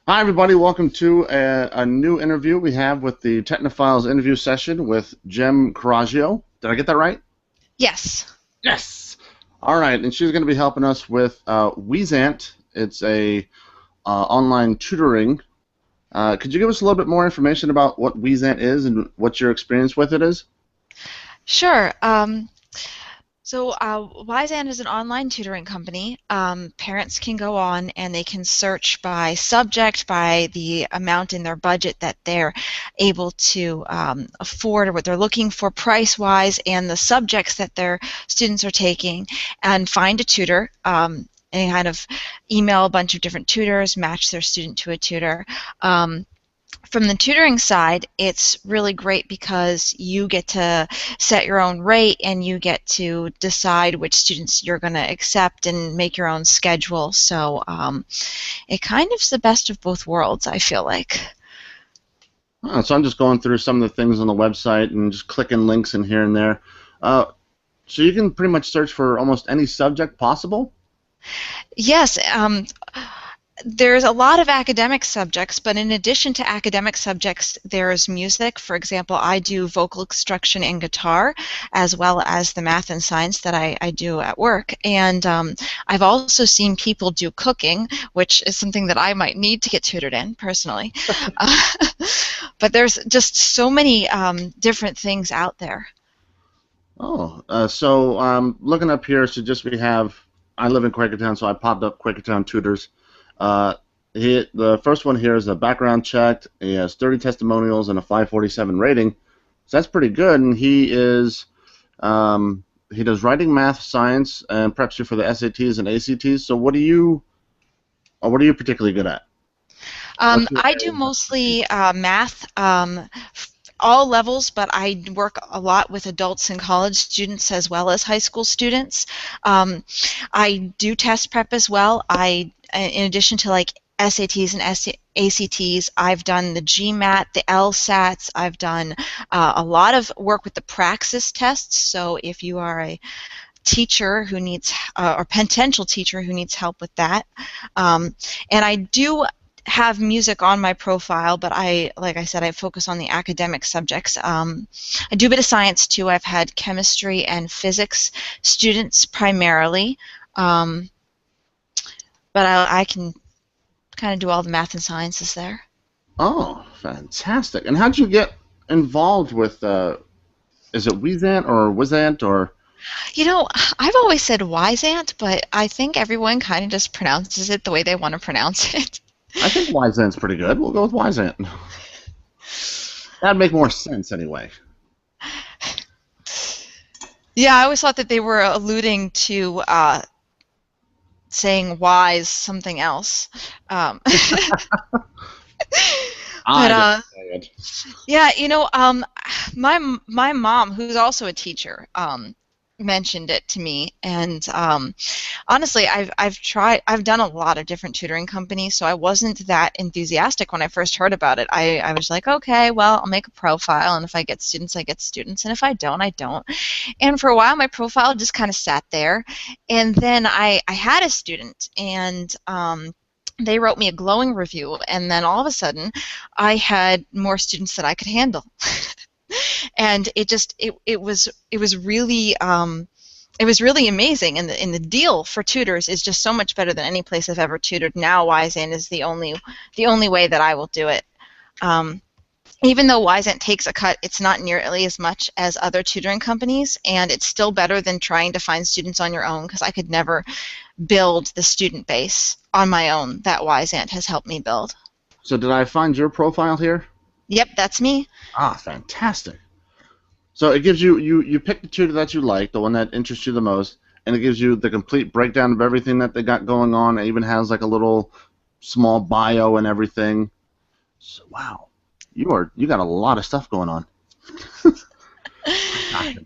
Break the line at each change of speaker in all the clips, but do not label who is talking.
Hi, everybody. Welcome to a new interview we have with the Techno Files Interview Session with Jem Corraggio. Did I get that right?
Yes.
Yes. All right, and she's going to be helping us with WyzAnt. It's a online tutoring. Could you give us a little bit more information about what WyzAnt is and what your experience with it is?
Sure. WyzAnt is an online tutoring company. Parents can go on and they can search by subject, by the amount in their budget that they're able to afford or what they're looking for price-wise, and the subjects that their students are taking, and find a tutor. And kind of email a bunch of different tutors, match their student to a tutor. From the tutoring side, it's really great because you get to set your own rate and you get to decide which students you're going to accept and make your own schedule. So it kind of is the best of both worlds, I feel like.
So I'm just going through some of the things on the website and just clicking links in here and there. So you can pretty much search for almost any subject possible?
Yes. There's a lot of academic subjects, but in addition to academic subjects, there's music. For example, I do vocal instruction and guitar, as well as the math and science that I do at work. And I've also seen people do cooking, which is something that I might need to get tutored in, personally. Uh, but there's just so many different things out there.
So looking up here, I live in Quakertown, so I popped up Quakertown Tutors. Uh, the first one here is a background check. He has 30 testimonials and a 547 rating, so that's pretty good. And he does writing, math, science, and preps you for the SATs and ACTs. So what are you particularly good at? What's your
I do
area of
mostly
expertise?
math, all levels, but I work a lot with adults and college students as well as high school students. I do test prep as well. In addition to like SATs and ACTs, I've done the GMAT, the LSATs. I've done a lot of work with the praxis tests. So if you are a teacher who needs, or potential teacher who needs help with that, and I do have music on my profile, but like I said, I focus on the academic subjects. I do a bit of science too. I've had chemistry and physics students primarily, um, but I can kind of do all the math and sciences there.
Oh, fantastic! And how'd you get involved with? Is it WyzAnt or WyzAnt or?
You know, I've always said WyzAnt, but I think everyone kind of just pronounces it the way they want to pronounce it.
I think WyzAnt's pretty good. We'll go with WyzAnt. That'd make more sense anyway.
Yeah, I always thought that they were alluding to saying wise something else. Um,
I
but
didn't say it.
yeah, my mom, who's also a teacher, mentioned it to me, and honestly, I've done a lot of different tutoring companies, so I wasn't that enthusiastic when I first heard about it. I was like, okay, well, I'll make a profile, and if I get students, I get students, and if I don't, I don't. And for a while, my profile just kind of sat there, and then I had a student, and they wrote me a glowing review, and then all of a sudden, I had more students than I could handle. And it was really amazing, and the deal for tutors is just so much better than any place I've ever tutored. Now WyzAnt is the only way that I will do it. Um, Even though WyzAnt takes a cut, it's not nearly as much as other tutoring companies, and it's still better than trying to find students on your own, because I could never build the student base on my own that WyzAnt has helped me build.
So did I find your profile here?
Yep, that's me.
Ah, fantastic. So it gives you pick the tutor that you like, the one that interests you the most, and it gives you the complete breakdown of everything that they got going on. It even has like a little small bio and everything. So, wow, you got a lot of stuff going on. Gotcha.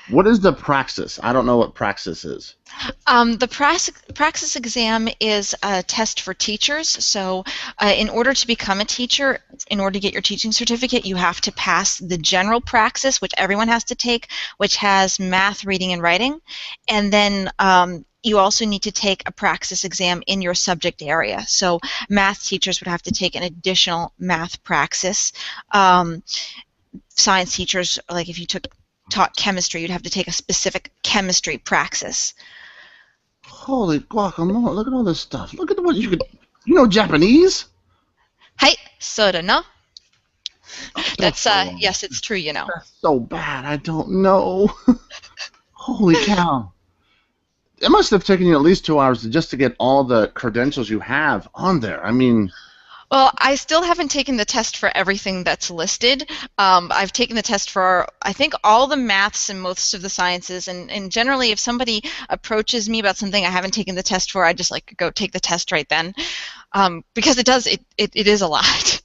What is the praxis? I don't know what praxis is.
The praxis exam is a test for teachers. So in order to become a teacher, in order to get your teaching certificate, you have to pass the general praxis, which everyone has to take, which has math, reading, and writing. And then you also need to take a praxis exam in your subject area. So math teachers would have to take an additional math praxis. Science teachers, like if you taught chemistry, you'd have to take a specific chemistry praxis.
Holy guacamole! Look at all this stuff. Look at what you could. You know Japanese?
Hai, soda no. That's
so wrong.
yes, it's true. You know.
That's so bad. I don't know. Holy cow! It must have taken you at least 2 hours just to get all the credentials you have on there. I mean.
Well, I still haven't taken the test for everything that's listed. I've taken the test for, I think, all the maths and most of the sciences, and generally if somebody approaches me about something I haven't taken the test for, I just like go take the test right then, because it is a lot.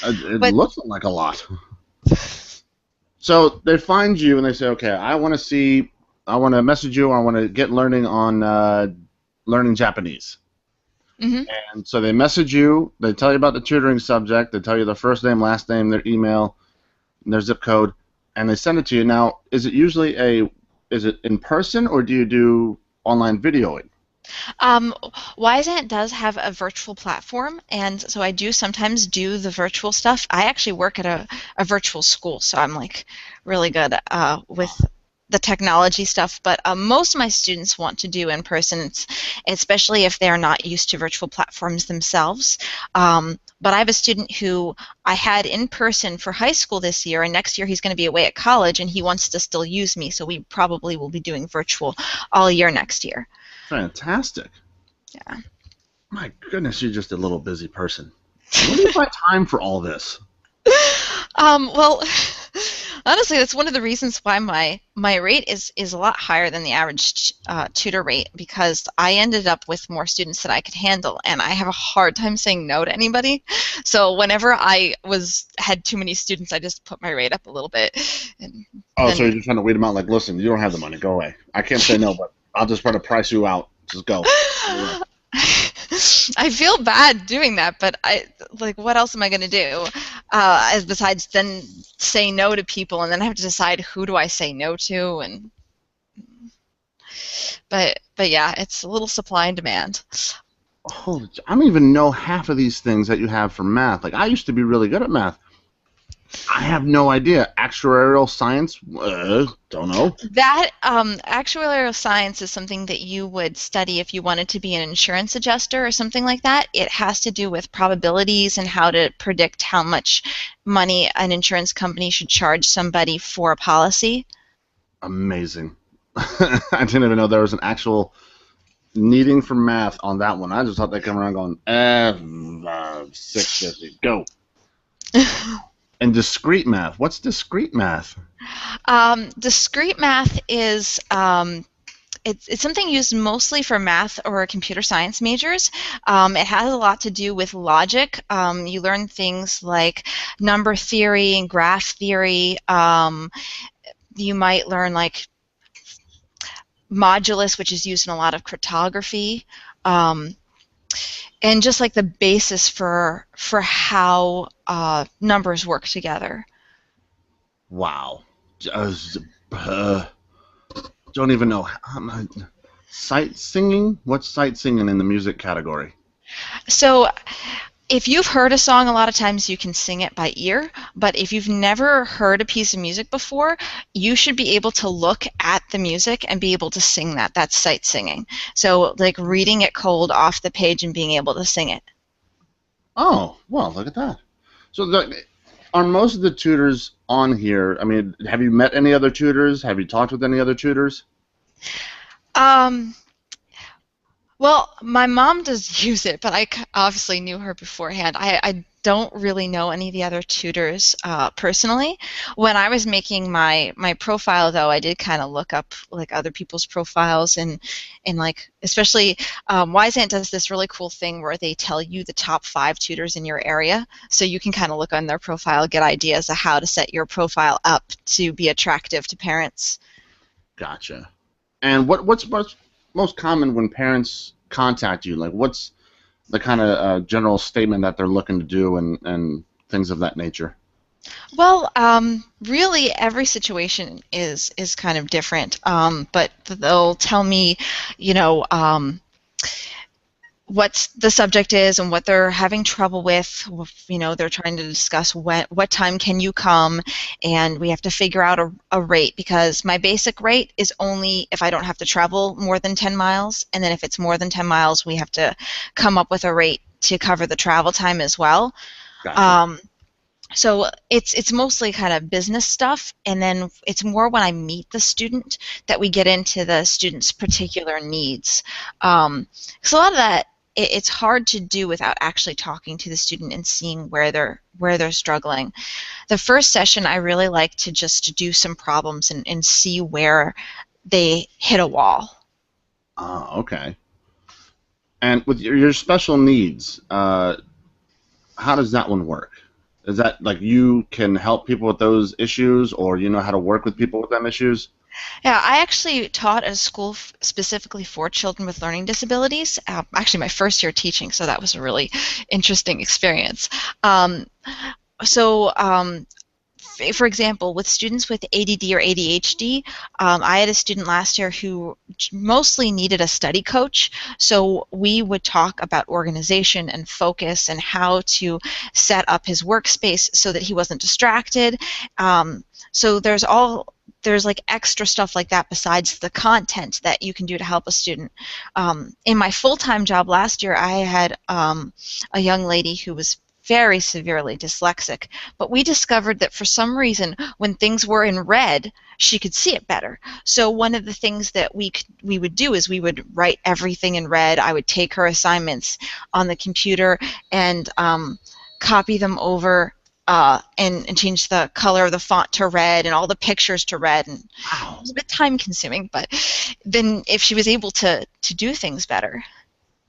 It looks like a lot. So they find you and they say, okay, I want to message you, I want to get learning on learning Japanese.
Mm-hmm.
And so they message you, they tell you about the tutoring subject, they tell you their first name, last name, their email, their zip code, and they send it to you. Now, is it usually is it in person or do you do online videoing?
WyzAnt does have a virtual platform, and so I do sometimes do the virtual stuff. I actually work at a virtual school, so I'm like really good with the technology stuff, but most of my students want to do in person, especially if they're not used to virtual platforms themselves. But I have a student who I had in person for high school this year, and next year he's going to be away at college, and he wants to still use me, so we probably will be doing virtual all year next year.
Fantastic.
Yeah.
My goodness, you're just a little busy person. Where do you find time for all this?
Well, honestly, that's one of the reasons why my rate is a lot higher than the average tutor rate, because I ended up with more students than I could handle, and I have a hard time saying no to anybody. So whenever I had too many students, I just put my rate up a little bit.
So you're just trying to weed them out, like, listen, you don't have the money, go away. I can't say no, but I'll just try to price you out. Just go.
I feel bad doing that, but what else am I going to do besides then say no to people, and then I have to decide who do I say no to, but yeah, it's a little supply and demand.
Holy, I don't even know half of these things that you have for math. Like, I used to be really good at math. I have no idea. Actuarial science? Don't know.
That actuarial science is something that you would study if you wanted to be an insurance adjuster or something like that. It has to do with probabilities and how to predict how much money an insurance company should charge somebody for a policy. Amazing.
I didn't even know there was an actual needing for math on that one. I just thought they come around going, 650, go. And discrete math. What's discrete math?
Discrete math is it's something used mostly for math or computer science majors. It has a lot to do with logic. You learn things like number theory and graph theory. You might learn like modulus, which is used in a lot of cryptography. And just like the basis for how numbers work together.
Wow. Don't even know. Sight singing? What's sight singing in the music category?
So if you've heard a song, a lot of times you can sing it by ear, but if you've never heard a piece of music before, you should be able to look at the music and be able to sing that. That's sight singing. So like reading it cold off the page and being able to sing it.
Oh, well, look at that. So are most of the tutors on here, I mean, have you met any other tutors? Have you talked with any other tutors?
Well, my mom does use it, but I obviously knew her beforehand. I don't really know any of the other tutors personally. When I was making my profile, though, I did kind of look up like other people's profiles and like especially WyzAnt does this really cool thing where they tell you the top 5 tutors in your area, so you can kind of look on their profile, get ideas of how to set your profile up to be attractive to parents.
Gotcha. And what's most common when parents contact you? Like, what's the kind of general statement that they're looking to do and things of that nature?
Well, really, every situation is kind of different. But they'll tell me, you know, what the subject is and what they're having trouble with. You know, they're trying to discuss what time can you come, and we have to figure out a rate, because my basic rate is only if I don't have to travel more than 10 miles, and then if it's more than 10 miles, we have to come up with a rate to cover the travel time as well.
Gotcha.
Um, so it's mostly kind of business stuff, and then it's more when I meet the student that we get into the student's particular needs. So a lot of that, it's hard to do without actually talking to the student and seeing where they're struggling. The first session, I really like to just do some problems and see where they hit a wall.
Ah, okay. And with your special needs, how does that one work? Is that like you can help people with those issues, or you know how to work with people with them issues?
Yeah, I actually taught at a school specifically for children with learning disabilities. Actually, my first year teaching, so that was a really interesting experience. Um, so, for example, with students with ADD or ADHD, I had a student last year who mostly needed a study coach. So we would talk about organization and focus and how to set up his workspace so that he wasn't distracted. So there's like extra stuff like that besides the content that you can do to help a student. In my full-time job last year, I had a young lady who was very severely dyslexic, but we discovered that for some reason, when things were in red, she could see it better. So one of the things that we would do is we would write everything in red. I would take her assignments on the computer and copy them over, and change the color of the font to red and all the pictures to red. And it
Wow.
was a bit time consuming, but then if she was able to do things better.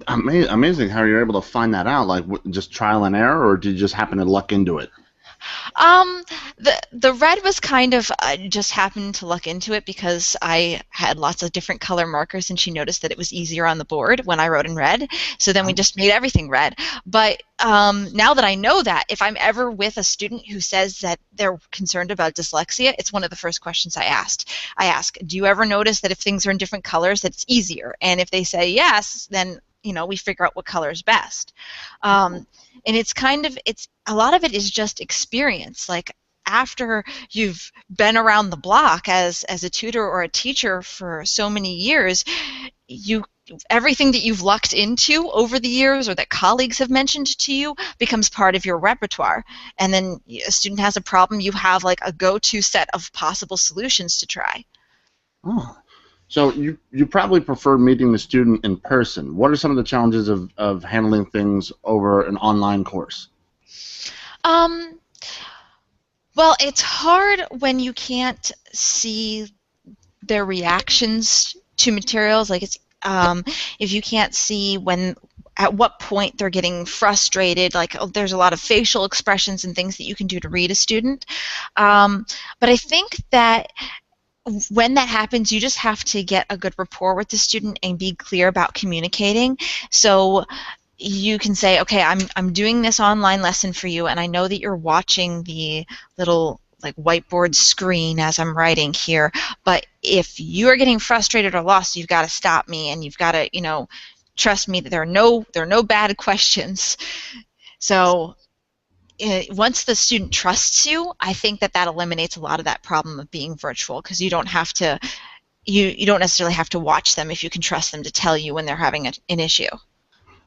Amazing how you're able to find that out, like just trial and error, or did you just happen to luck into it?
Um, the red was kind of just happened to luck into it because I had lots of different color markers, and she noticed that it was easier on the board when I wrote in red. So then we just made everything red. But now that I know that, if I'm ever with a student who says that they're concerned about dyslexia, it's one of the first questions I asked. I ask, do you ever notice that if things are in different colors, that it's easier? And if they say yes, then we figure out what color is best. And it's a lot of it is just experience. Like, after you've been around the block as a tutor or a teacher for so many years, you everything that you've lucked into over the years or that colleagues have mentioned to you becomes part of your repertoire. And then a student has a problem, you have like a go-to set of possible solutions to try.
Oh, so you probably prefer meeting the student in person. What are some of the challenges of handling things over an online course?
Um, well, it's hard when you can't see their reactions to materials. Like, it's if you can't see when at what point they're getting frustrated. Like, there's a lot of facial expressions and things that you can do to read a student. But I think that when that happens, you just have to get a good rapport with the student and be clear about communicating. So you can say, okay, I'm doing this online lesson for you, and I know that you're watching the little like whiteboard screen as I'm writing here, but if you are getting frustrated or lost, you've got to stop me, and you've got to, trust me that there are no bad questions. So once the student trusts you, I think that eliminates a lot of that problem of being virtual, because you don't have to you don't necessarily have to watch them if you can trust them to tell you when they're having an issue.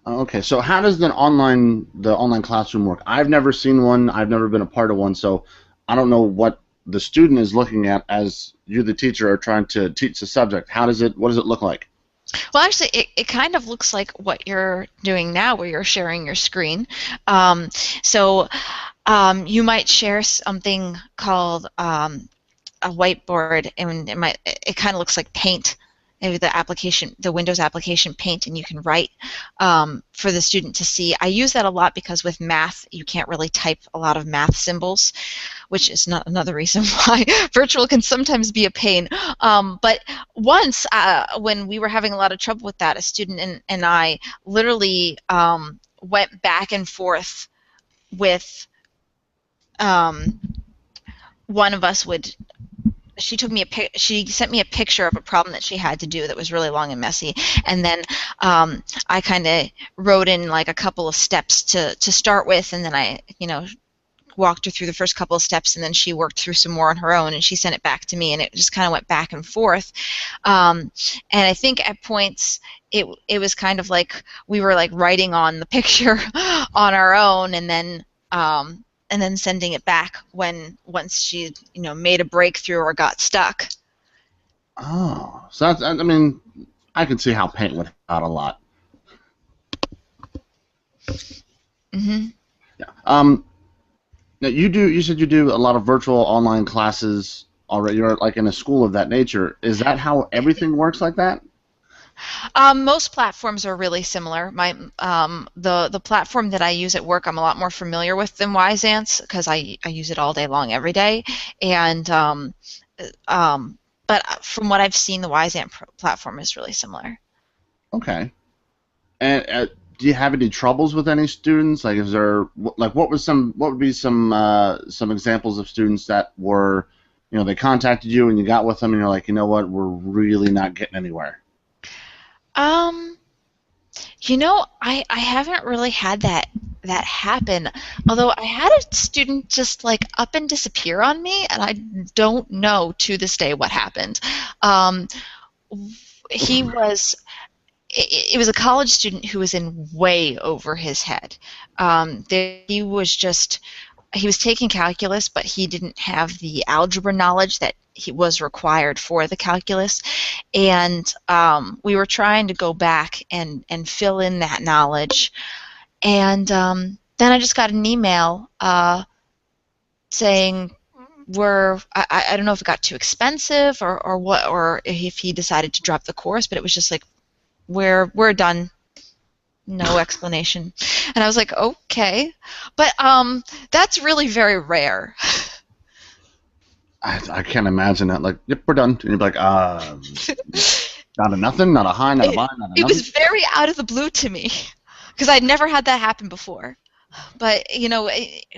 Okay, so how does the online classroom work? I've never seen one. I've never been a part of one, so I don't know what the student is looking at as you, the teacher, are trying to teach the subject. What does it look like?
Well, actually, it kind of looks like what you're doing now, where you're sharing your screen. Um, so you might share something called a whiteboard, and it kind of looks like Paint, maybe the Windows application Paint, and you can write for the student to see. I use that a lot because with math, you can't really type a lot of math symbols, which is not another reason why virtual can sometimes be a pain. But once, when we were having a lot of trouble with that, a student and I literally went back and forth with one of us would. She took me she sent me a picture of a problem that she had to do that was really long and messy, and then I kind of wrote in like a couple of steps to start with, and then I walked her through the first couple of steps, and then she worked through some more on her own, and she sent it back to me, and it just kind of went back and forth. And I think at points it was kind of like we were like writing on the picture on our own, and then sending it back once she made a breakthrough or got stuck.
Oh, so that's, I mean, I can see how paint would help out a lot.
Mhm.
Yeah. Now you said you do a lot of virtual online classes already. You're like in a school of that nature. Is that how everything works like that?
Most platforms are really similar. The platform that I use at work, I'm a lot more familiar with than WyzAnt's because I use it all day long, every day. And but from what I've seen, the WyzAnt platform is really similar.
Okay. And do you have any troubles with any students? Like, is there like what would be some examples of students that were, they contacted you and you got with them and you're like, you know what, we're really not getting anywhere.
Um, I haven't really had that happen. Although I had a student just like up and disappear on me, and I don't know to this day what happened. Um, he was it was a college student who was in way over his head. He was taking calculus, but he didn't have the algebra knowledge that he was required for the calculus, and we were trying to go back and fill in that knowledge, and then I just got an email saying I don't know if it got too expensive or what, or if he decided to drop the course, but it was just like we're done, no explanation. And I was like, okay, but that's really very rare.
I can't imagine that. Like, yep, we're done. And you're like, not a nothing, not a high, not a buy, not a
It
nothing.
was very out of the blue to me because I'd never had that happen before. But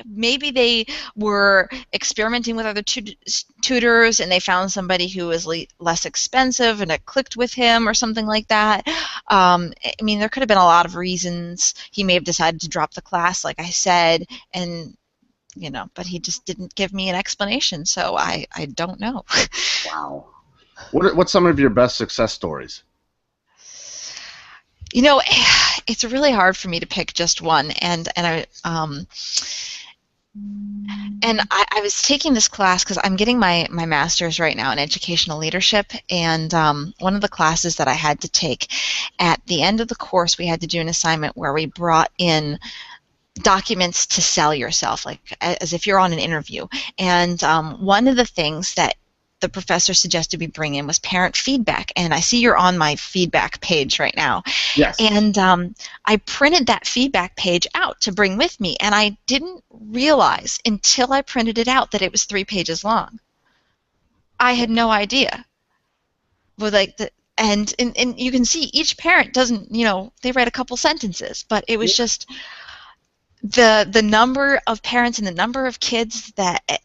maybe they were experimenting with other tutors, and they found somebody who was less expensive, and it clicked with him, or something like that. I mean, there could have been a lot of reasons. He may have decided to drop the class, like I said, and but he just didn't give me an explanation, so I don't know.
Wow. What's some of your best success stories?
It's really hard for me to pick just one, and I was taking this class because I'm getting my master's right now in educational leadership, and one of the classes that I had to take, at the end of the course, we had to do an assignment where we brought in documents to sell yourself, like as if you're on an interview. And one of the things that the professor suggested we bring in was parent feedback. And I see you're on my feedback page right now.
Yes.
And I printed that feedback page out to bring with me, and I didn't realize until I printed it out that it was 3 pages long. I had no idea. But and you can see each parent doesn't, they write a couple sentences, but it was just the number of parents and the number of kids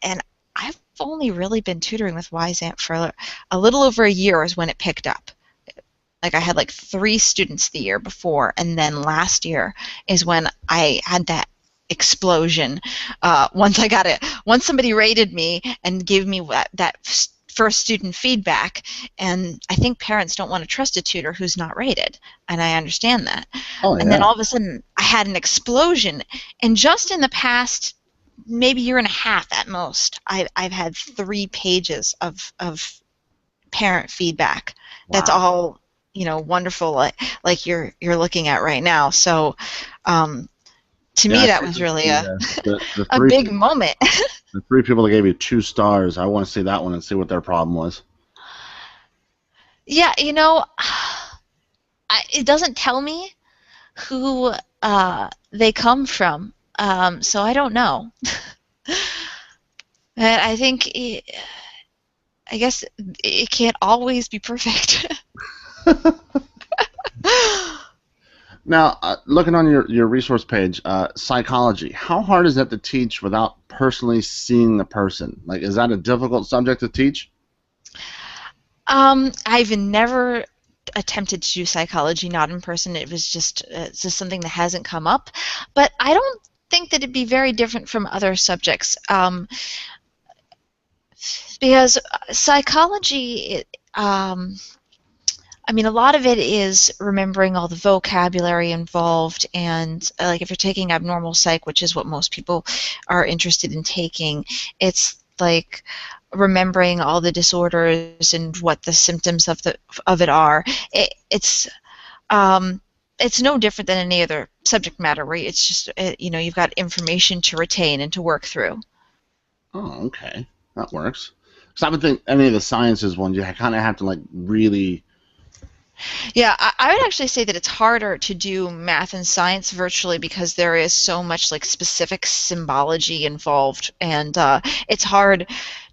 and I've only really been tutoring with WyzAnt for a little over a year is when it picked up. Like I had like 3 students the year before, and then last year is when I had that explosion. Once somebody rated me and gave me that first student feedback, and I think parents don't want to trust a tutor who's not rated, and I understand that.
Oh, yeah.
And then all of a sudden I had an explosion, and just in the past maybe year and a half at most, I've had 3 pages of parent feedback. Wow. That's all wonderful, like you're looking at right now. So to me that was really a big moment.
The 3 people that gave you 2 stars, I want to see that one and see what their problem was.
Yeah, it doesn't tell me who they come from, so I don't know. And I think I guess it can't always be perfect.
Now, looking on your resource page, psychology. How hard is that to teach without personally seeing the person? Like, is that a difficult subject to teach?
I've never attempted to do psychology not in person. It's just something that hasn't come up. But I don't think that it'd be very different from other subjects, because psychology, I mean, a lot of it is remembering all the vocabulary involved, and like if you're taking abnormal psych, which is what most people are interested in taking, it's like remembering all the disorders and what the symptoms of it are. It's no different than any other subject matter where it's just you've got information to retain and to work through.
Oh, okay, that works. Because I would think any of the sciences ones, you kind of have to like really.
Yeah, I would actually say that it's harder to do math and science virtually because there is so much like specific symbology involved, and it's hard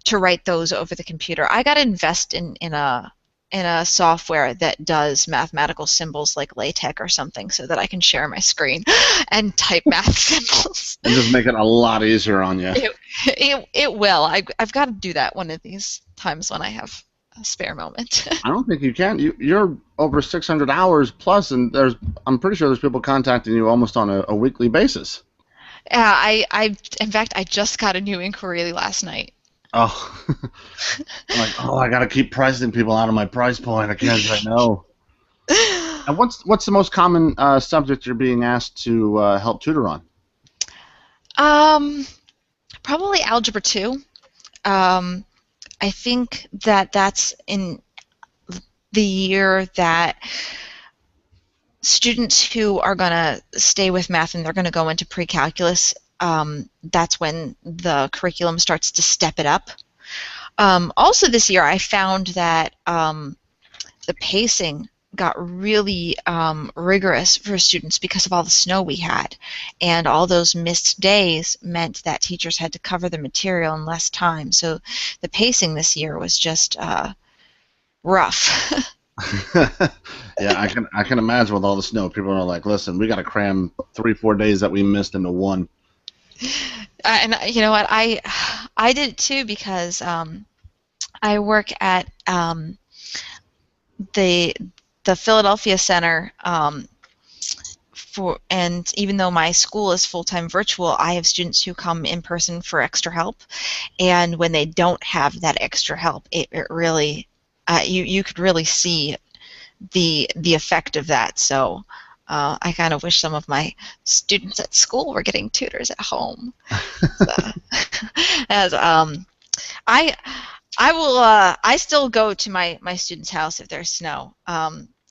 to write those over the computer. I got to invest in a software that does mathematical symbols like LaTeX or something so that I can share my screen and type math symbols.
And just make it a lot easier on you.
It will. I've got to do that one of these times when I have a spare moment.
I don't think you can. You're over 600 hours plus, and I'm pretty sure there's people contacting you almost on a weekly basis.
Yeah, in fact, I just got a new inquiry last night.
Oh, I'm like, I got to keep pricing people out of my price point. I can't say no. And what's the most common subject you're being asked to help tutor on?
Probably Algebra 2. I think that's in the year that students who are going to stay with math and they're going to go into pre-calculus, that's when the curriculum starts to step it up. Also this year I found that the pacing got really rigorous for students because of all the snow we had, and all those missed days meant that teachers had to cover the material in less time. So the pacing this year was just rough.
Yeah, I can imagine with all the snow, people are like, listen, we got to cram 3-4 days that we missed into one.
And you know what, I did it too because I work at the Philadelphia Center, and even though my school is full-time virtual, I have students who come in person for extra help, and when they don't have that extra help, it really you could really see the effect of that. So I kind of wish some of my students at school were getting tutors at home. As I still go to my student's house if there's snow.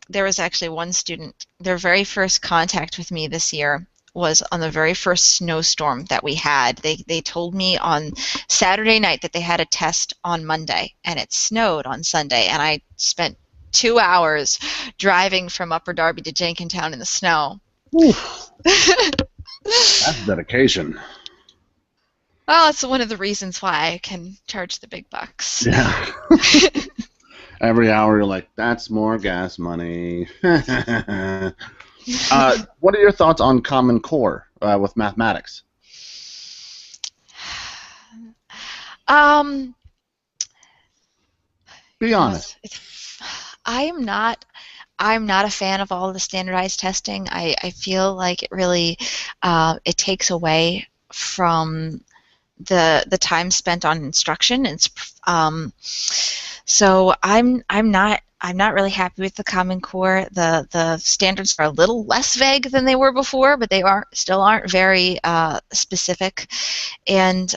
There was actually one student, their very first contact with me this year was on the very first snowstorm that we had. They told me on Saturday night that they had a test on Monday, and it snowed on Sunday, and I spent 2 hours driving from Upper Darby to Jenkintown in the snow.
That's dedication.
Well, it's one of the reasons why I can charge the big bucks.
Yeah. Every hour you're like, that's more gas money. What are your thoughts on Common Core with mathematics? Be honest.
I'm not a fan of all the standardized testing. I feel like it really it takes away from the time spent on instruction. So I'm not really happy with the Common Core. The standards are a little less vague than they were before, but they still aren't very specific. And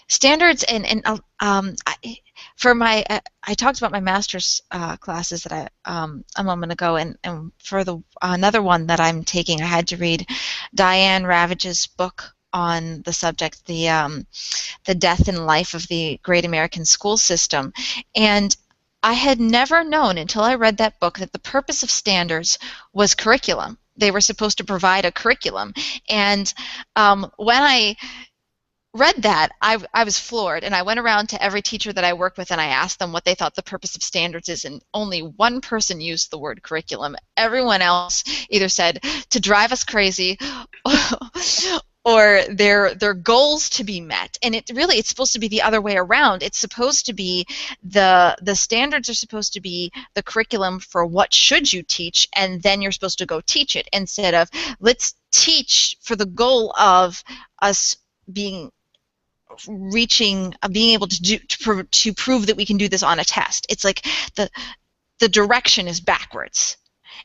standards I talked about my master's classes that a moment ago, and for another one that I'm taking, I had to read Diane Ravage's book on the subject, the death and life of the Great American School System, and I had never known until I read that book that the purpose of standards was curriculum. They were supposed to provide a curriculum, and when I read that, I was floored, and I went around to every teacher that I work with and I asked them what they thought the purpose of standards is, and only one person used the word curriculum. Everyone else either said to drive us crazy or their goals to be met. And it's supposed to be the other way around. It's supposed to be the standards are supposed to be the curriculum for what should you teach, and then you're supposed to go teach it, instead of let's teach for the goal of us being able to prove that we can do this on a test. It's like the direction is backwards.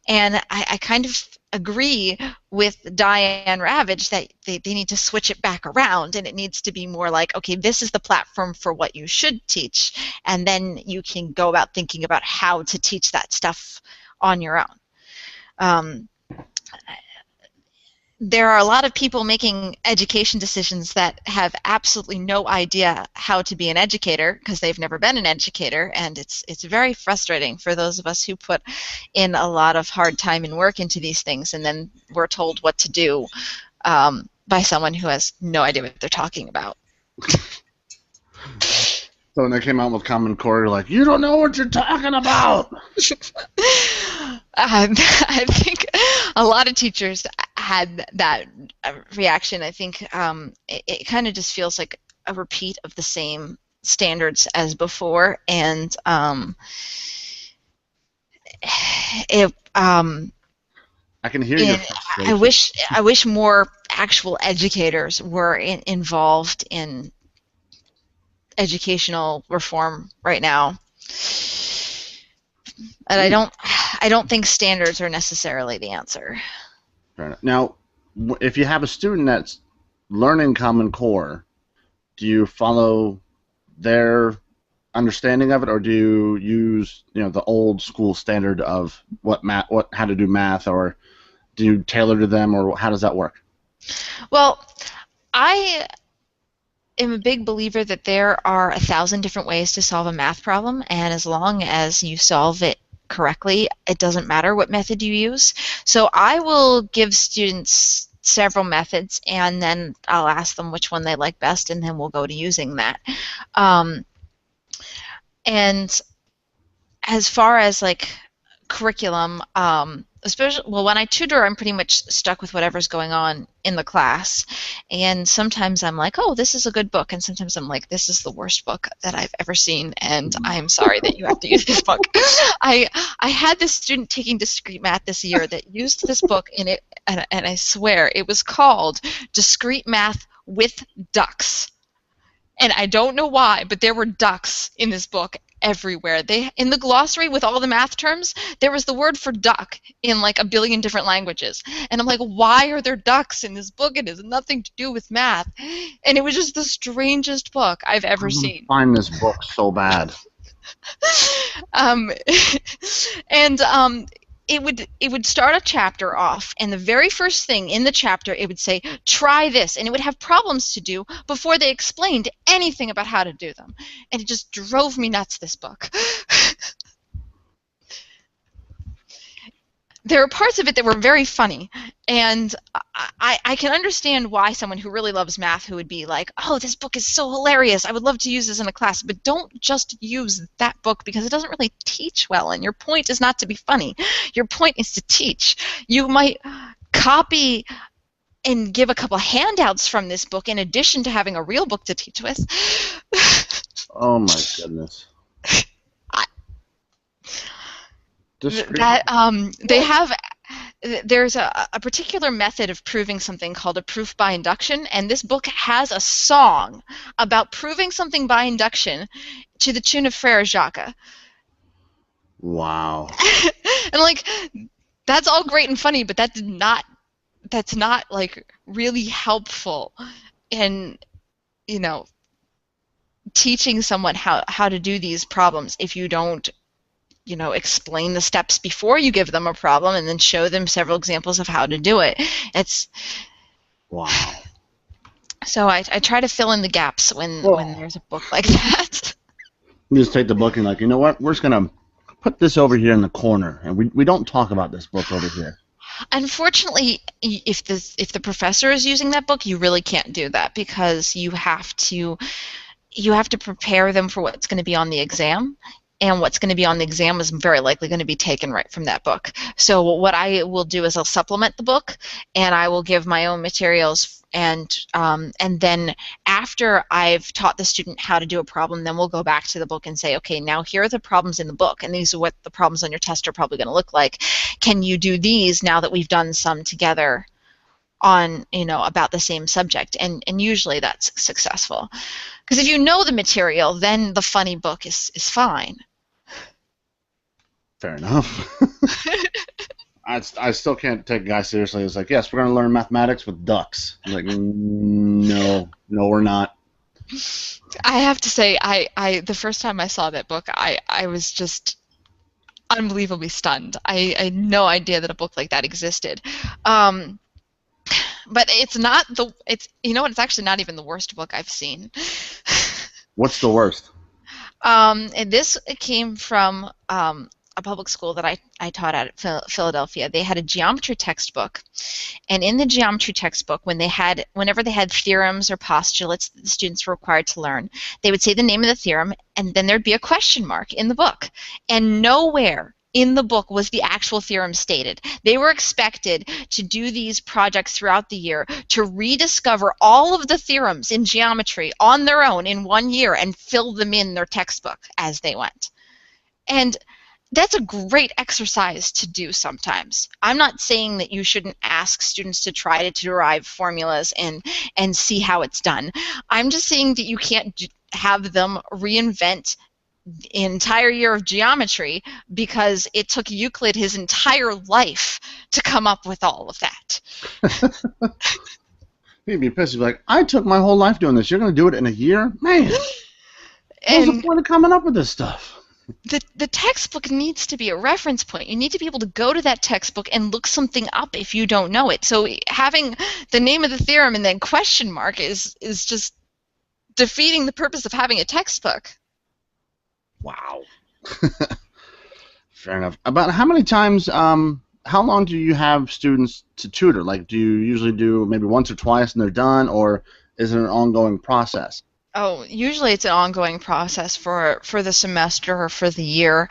And I kind of agree with Diane Ravage that they need to switch it back around, and it needs to be more like, okay, this is the platform for what you should teach, and then you can go about thinking about how to teach that stuff on your own. There are a lot of people making education decisions that have absolutely no idea how to be an educator because they've never been an educator, and it's very frustrating for those of us who put in a lot of hard time and work into these things, and then we're told what to do by someone who has no idea what they're talking about.
So when they came out with Common Core, you're like, you don't know what you're talking about.
I think a lot of teachers had that reaction. I think it kind of just feels like a repeat of the same standards as before, and I
can hear you.
I wish more actual educators were involved in educational reform right now. And I don't think standards are necessarily the answer.
Now, if you have a student that's learning Common Core, do you follow their understanding of it, or do you use the old school standard of how to do math, or do you tailor to them, or how does that work?
Well, I am a big believer that there are 1,000 different ways to solve a math problem, and as long as you solve it correctly, it doesn't matter what method you use. So I will give students several methods, and then I'll ask them which one they like best, and then we'll go to using that. And as far as like curriculum, especially, well, when I tutor, I'm pretty much stuck with whatever's going on in the class, and sometimes I'm like, oh, this is a good book, and sometimes I'm like, this is the worst book that I've ever seen, and I'm sorry that you have to use this book. I had this student taking discrete math this year that used this book in it, and I swear it was called Discrete Math with Ducks. And I don't know why, but there were ducks in this book everywhere. In the glossary with all the math terms, there was the word for duck in like 1 billion different languages. And I'm like, why are there ducks in this book? It has nothing to do with math. And it was just the strangest book I've ever seen.
I find this book so bad.
It would start a chapter off, and the very first thing in the chapter, it would say, try this, and it would have problems to do before they explained anything about how to do them. And it just drove me nuts, this book. There are parts of it that were very funny, and I can understand why someone who really loves math who would be like, oh, this book is so hilarious, I would love to use this in a class, but don't just use that book because it doesn't really teach well, and your point is not to be funny. Your point is to teach. You might copy and give a couple handouts from this book in addition to having a real book to teach with.
Oh my goodness.
There's a particular method of proving something called a proof by induction, and this book has a song about proving something by induction to the tune of Frere Jacques.
Wow.
And like, that's all great and funny, but that's not like really helpful in teaching someone how to do these problems if you don't explain the steps before you give them a problem and then show them several examples of how to do it. It's
wow.
So I try to fill in the gaps when there's a book like that.
You just take the book and we're just gonna put this over here in the corner, and we don't talk about this book over here.
Unfortunately, if the professor is using that book, you really can't do that because you have to prepare them for what's going to be on the exam. And what's going to be on the exam is very likely going to be taken right from that book. So what I will do is I'll supplement the book, and I will give my own materials, and then after I've taught the student how to do a problem, then we'll go back to the book and say, okay, now here are the problems in the book, and these are what the problems on your test are probably going to look like. Can you do these now that we've done some together on, about the same subject? And usually that's successful. Because if you know the material, then the funny book is fine.
Fair enough. I still can't take a guy seriously. It's like, yes, we're going to learn mathematics with ducks. I'm like, no, we're not.
I have to say, I the first time I saw that book, I was just unbelievably stunned. I had no idea that a book like that existed. But it's not it's actually not even the worst book I've seen.
What's the worst?
And this came from a public school that I taught at Philadelphia. They had a geometry textbook, and in the geometry textbook, whenever they had theorems or postulates that the students were required to learn, they would say the name of the theorem, and then there'd be a question mark in the book, and nowhere in the book was the actual theorem stated. They were expected to do these projects throughout the year to rediscover all of the theorems in geometry on their own in 1 year and fill them in their textbook as they went. And that's a great exercise to do sometimes. I'm not saying that you shouldn't ask students to try to derive formulas and see how it's done. I'm just saying that you can't have them reinvent the entire year of geometry because it took Euclid his entire life to come up with all of that.
He'd be pissed. He'd be like, I took my whole life doing this. You're going to do it in a year? Man, what's the point of coming up with this stuff?
The textbook needs to be a reference point. You need to be able to go to that textbook and look something up if you don't know it. So having the name of the theorem and then question mark is just defeating the purpose of having a textbook.
Wow. Fair enough. About how many times, how long do you have students to tutor? Like, do you usually do maybe once or twice and they're done, or is it an ongoing process?
Oh, usually it's an ongoing process for the semester or for the year,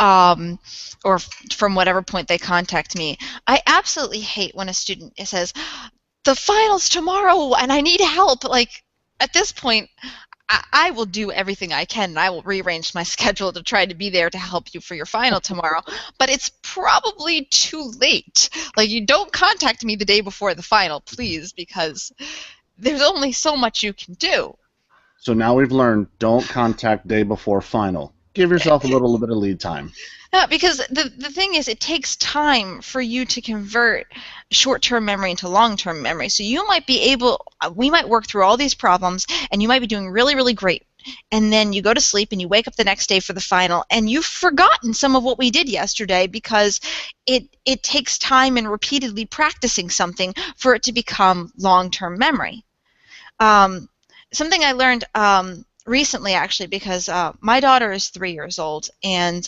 or from whatever point they contact me. I absolutely hate when a student says, the final's tomorrow and I need help. Like, at this point, I will do everything I can, and I will rearrange my schedule to try to be there to help you for your final tomorrow. But it's probably too late. Like, you don't contact me the day before the final, please, because there's only so much you can do.
So now we've learned, don't contact day before final. Give yourself a little bit of lead time.
Yeah, because the thing is, it takes time for you to convert short-term memory into long-term memory. So you might be we might work through all these problems, and you might be doing really, really great. And then you go to sleep, and you wake up the next day for the final, and you've forgotten some of what we did yesterday because it takes time and repeatedly practicing something for it to become long-term memory. Something I learned recently, actually, because my daughter is 3 years old, and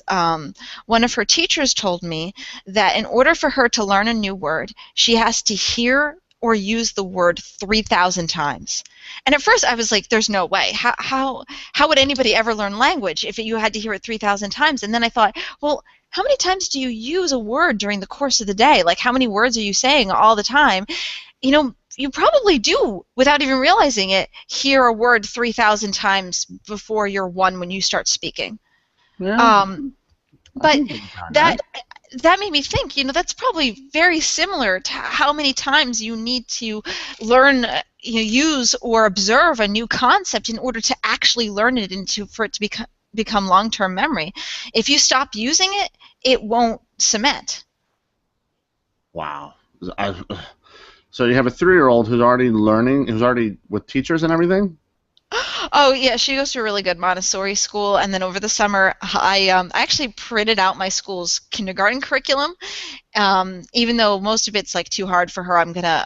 one of her teachers told me that in order for her to learn a new word, she has to hear or use the word 3,000 times. And at first I was like, there's no way. How would anybody ever learn language if you had to hear it 3,000 times? And then I thought, well, how many times do you use a word during the course of the day? Like, how many words are you saying all the time? You probably do, without even realizing it, hear a word 3,000 times before you're one when you start speaking.
Yeah.
But that made me think, that's probably very similar to how many times you need to learn, use or observe a new concept in order to actually learn it for it to become long-term memory. If you stop using it, it won't cement.
Wow. So you have a 3-year-old who's already learning, who's already with teachers and everything?
Oh, yeah, she goes to a really good Montessori school, and then over the summer, I actually printed out my school's kindergarten curriculum. Even though most of it's like too hard for her, I'm gonna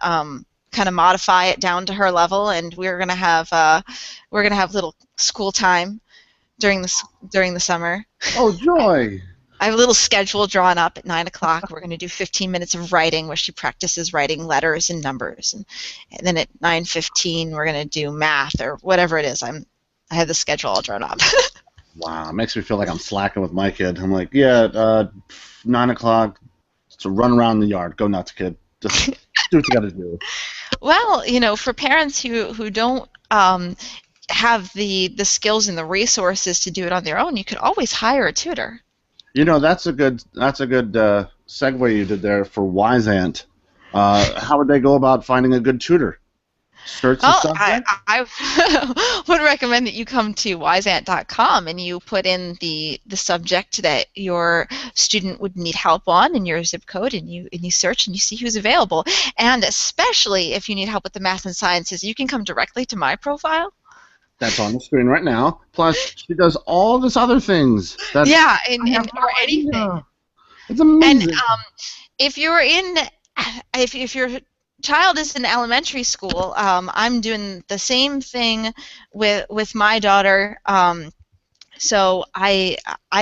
kind of modify it down to her level, and we're gonna have little school time during the summer.
Oh, joy!
I have a little schedule drawn up at 9 o'clock. We're going to do 15 minutes of writing where she practices writing letters and numbers. And then at 9:15, we're going to do math or whatever it is. I have the schedule all drawn up.
Wow, it makes me feel like I'm slacking with my kid. I'm like, yeah, 9 o'clock, so run around the yard. Go nuts, kid. Just do what you got to do.
Well, for parents who don't have the skills and the resources to do it on their own, you could always hire a tutor.
That's a good segue you did there for WyzAnt. How would they go about finding a good tutor? Search the subject?
I would recommend that you come to WyzAnt.com and you put in the subject that your student would need help on and your zip code, and you search and you see who's available. And especially if you need help with the math and sciences, you can come directly to my profile.
That's on the screen right now. Plus, she does all this other things.
Or anything.
Idea. It's amazing.
And if your child is in elementary school, I'm doing the same thing with my daughter. So I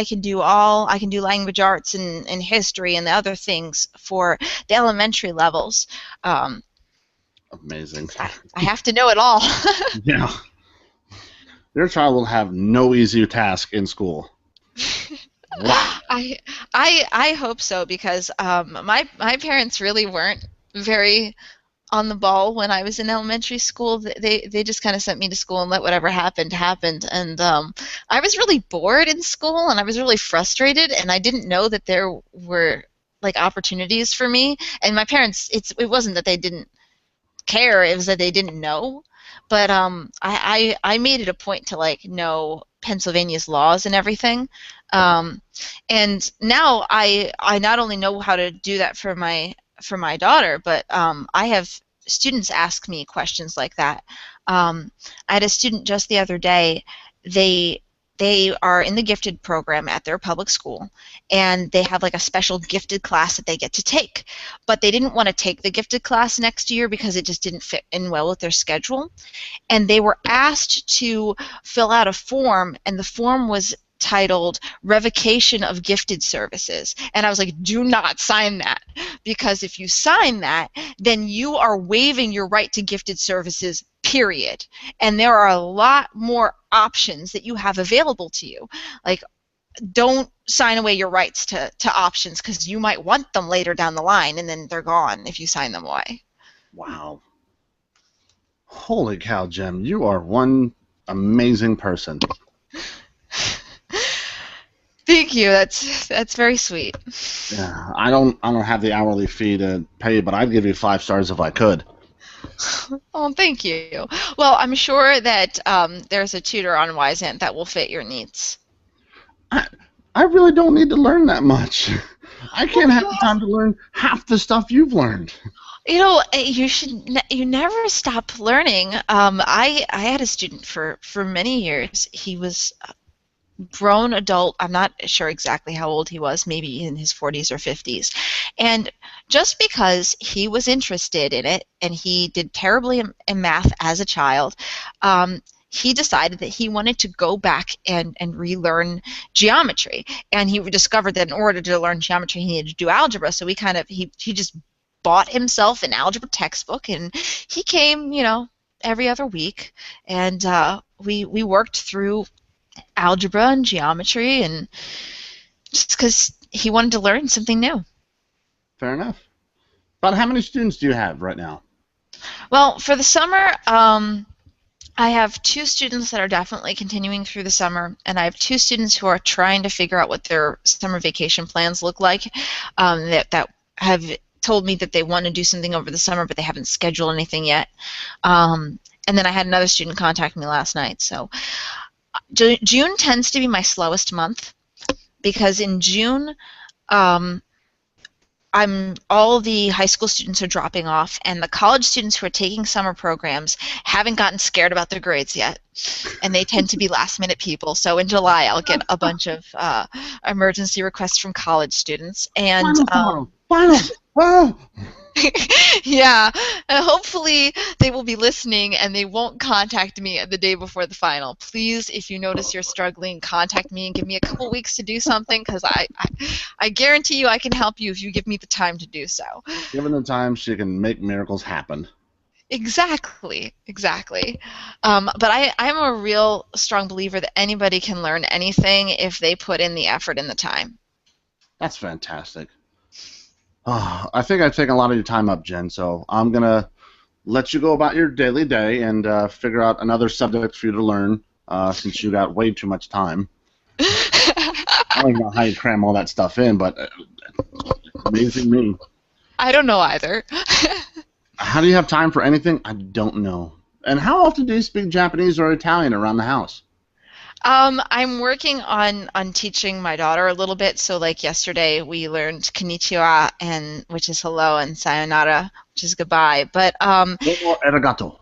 can do language arts and history and the other things for the elementary levels.
Amazing.
I have to know it all.
Yeah. Your child will have no easy task in school. Wow.
I hope so, because my parents really weren't very on the ball when I was in elementary school. They just kind of sent me to school and let whatever happened. And I was really bored in school, and I was really frustrated, and I didn't know that there were like opportunities for me. And my parents, it wasn't that they didn't care, it was that they didn't know. But I made it a point to know Pennsylvania's laws and everything. And now I not only know how to do that for my daughter, but I have students ask me questions like that. I had a student just the other day. They are in the gifted program at their public school, and they have a special gifted class that they get to take. But they didn't want to take the gifted class next year because it just didn't fit in well with their schedule. And they were asked to fill out a form, and the form was titled Revocation of Gifted Services. And I was like, do not sign that, because if you sign that, then you are waiving your right to gifted services, period. And there are a lot more options that you have available to you. Don't sign away your rights to options, because you might want them later down the line, and then they're gone if you sign them away.
Wow. Holy cow, Jem, you are one amazing person.
Thank you. That's very sweet.
Yeah, I don't have the hourly fee to pay you, but I'd give you 5 stars if I could.
Oh, thank you. Well, I'm sure that there's a tutor on WyzAnt that will fit your needs.
I really don't need to learn that much. I can't have the time to learn half the stuff you've learned.
You never stop learning. I had a student for many years. He was grown adult. I'm not sure exactly how old he was, maybe in his 40s or 50s. And just because he was interested in it, and he did terribly in math as a child, he decided that he wanted to go back and relearn geometry. And he discovered that in order to learn geometry, he needed to do algebra. So he just bought himself an algebra textbook, and he came, every other week, and we worked through algebra and geometry, and just because he wanted to learn something new.
Fair enough. About how many students do you have right now?
Well, for the summer, I have 2 students that are definitely continuing through the summer, and I have 2 students who are trying to figure out what their summer vacation plans look like, that have told me that they want to do something over the summer, but they haven't scheduled anything yet. And then I had another student contact me last night. So June tends to be my slowest month, because in June, all the high school students are dropping off, and the college students who are taking summer programs haven't gotten scared about their grades yet, and they tend to be last-minute people. So in July, I'll get a bunch of emergency requests from college students, and
finals. Oh.
Yeah, hopefully they will be listening and they won't contact me the day before the final. Please, if you notice you're struggling, contact me and give me a couple weeks to do something, because I guarantee you I can help you if you give me the time to do so.
Given the time, she can make miracles happen.
Exactly, exactly. But I'm a real strong believer that anybody can learn anything if they put in the effort and the time.
That's fantastic. Oh, I think I've taken a lot of your time up, Jen, so I'm going to let you go about your daily day and figure out another subject for you to learn since you got way too much time. I don't even know how you cram all that stuff in, but amazing me.
I don't know either.
How do you have time for anything? I don't know. And how often do you speak Japanese or Italian around the house?
I'm working on teaching my daughter a little bit. So like yesterday we learned konnichiwa, and which is hello, and sayonara, which is goodbye. But
Domo arigato.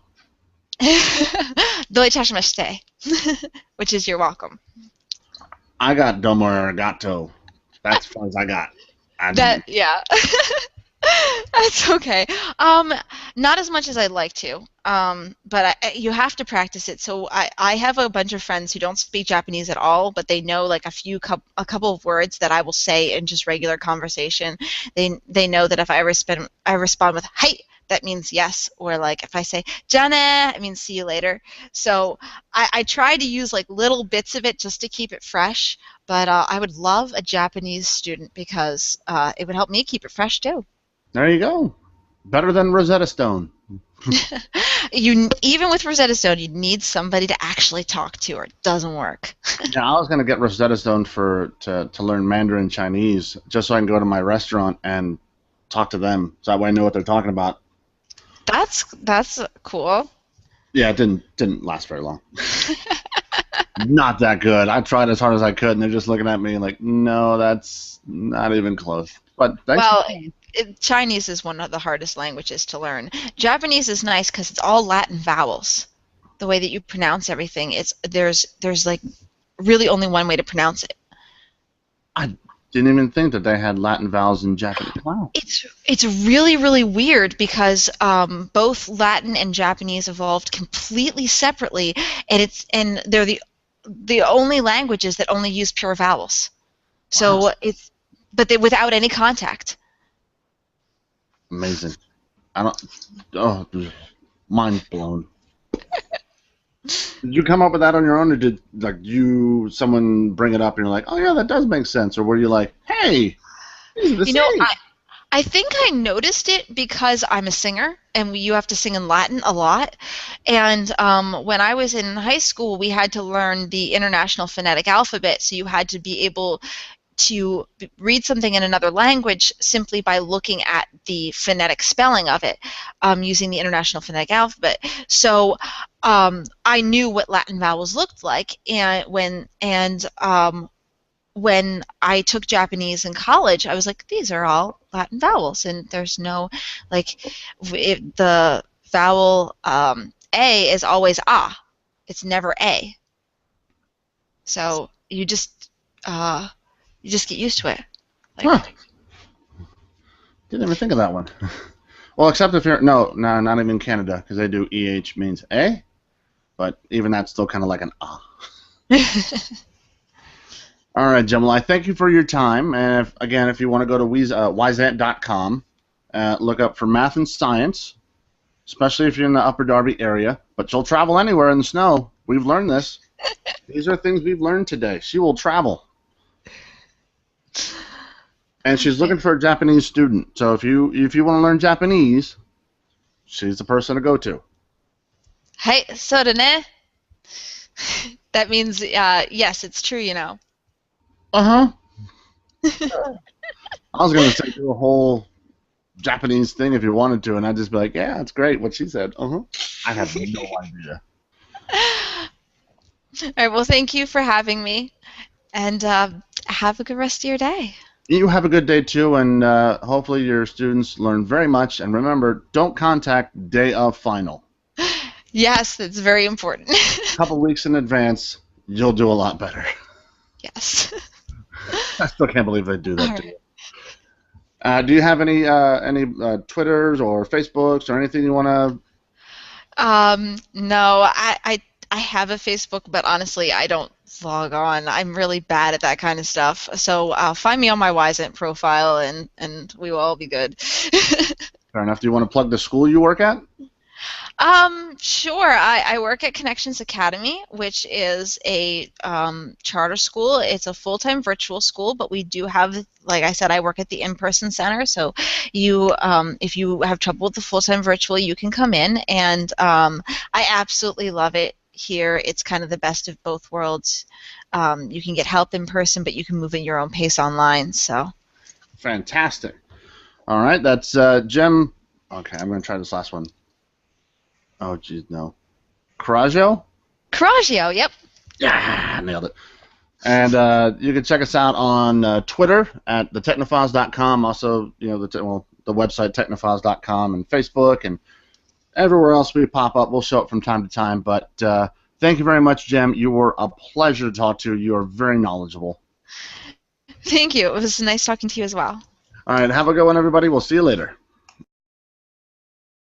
do itashimashite, which is you're welcome.
I got domo arigato. That's as far as I got.
Yeah. That's okay. Not as much as I'd like to, but you have to practice it. So I have a bunch of friends who don't speak Japanese at all, but they know like a couple of words that I will say in just regular conversation. They know that if I respond with "Hi," that means yes, or like if I say "Jane," it means see you later. So I try to use like little bits of it just to keep it fresh. But I would love a Japanese student because it would help me keep it fresh too.
There you go. Better than Rosetta Stone.
Even with Rosetta Stone, you need somebody to actually talk to, or it doesn't work.
Yeah, I was gonna get Rosetta Stone to learn Mandarin Chinese, just so I can go to my restaurant and talk to them, so that way I know what they're talking about.
That's cool.
Yeah, it didn't last very long. Not that good. I tried as hard as I could, and they're just looking at me like, no, that's not even close. But thanks.
Well, Chinese is one of the hardest languages to learn. Japanese is nice because it's all Latin vowels. The way that you pronounce everything, there's like really only one way to pronounce it.
I didn't even think that they had Latin vowels in Japanese. Wow.
It's really, really weird because both Latin and Japanese evolved completely separately, and they're the only languages that only use pure vowels. So
Wow.
without any contact.
Amazing. Mind blown. Did you come up with that on your own, or did someone bring it up and you're like, oh yeah, that does make sense, or were you like, hey, these are the same?
I think I noticed it because I'm a singer, and you have to sing in Latin a lot. And when I was in high school, we had to learn the International Phonetic Alphabet, so you had to be able to read something in another language simply by looking at the phonetic spelling of it using the International Phonetic Alphabet. So I knew what Latin vowels looked like, and when I took Japanese in college, I was like, these are all Latin vowels, and there's no, like, the vowel A is always ah. It's never A. So you just get used to it.
Huh. Didn't even think of that one. Well, except if you're, no, not even Canada, because they do EH means A, but even that's still kind of like an ah. All right, Jem, I thank you for your time. And if you want to go to WyzAnt.com, look up for math and science, especially if you're in the Upper Darby area. But she'll travel anywhere in the snow. We've learned this. These are things we've learned today. She will travel. And she's looking for a Japanese student. So if you want to learn Japanese, she's the person to go to.
Hey, soda ne? That means yes, it's true, you know.
Uh-huh. I was going to say do a whole Japanese thing if you wanted to, and I'd just be like, yeah, that's great, what she said. Uh-huh. I have no idea.
All right, well, thank you for having me, and have a good rest of your day.
You have a good day, too, and hopefully your students learn very much. And remember, don't contact day of final.
Yes, that's very important.
A couple weeks in advance, you'll do a lot better.
Yes.
I still can't believe they do that
All
to
right.
you. Do you have any Twitters or Facebooks or anything you want to?
No, I have a Facebook, but honestly, I don't log on. I'm really bad at that kind of stuff. So find me on my WyzAnt profile, and we will all be good.
Fair enough. Do you want to plug the school you work at?
Sure. I work at Connections Academy, which is a charter school. It's a full-time virtual school, but we do have, like I said, I work at the in-person center. So if you have trouble with the full-time virtual, you can come in, and I absolutely love it here. It's kind of the best of both worlds. You can get help in person, but you can move at your own pace online. So.
Fantastic. All right, that's Jem. Okay, I'm going to try this last one. Oh, geez, no. Corraggio?
Corraggio, yep.
Yeah, nailed it. And you can check us out on Twitter at thetechnofiles.com. Also, the website technofiles.com, and Facebook, and everywhere else we pop up. We'll show up from time to time. But thank you very much, Jem. You were a pleasure to talk to. You are very knowledgeable.
Thank you. It was nice talking to you as well.
All right, have a good one, everybody. We'll see you later.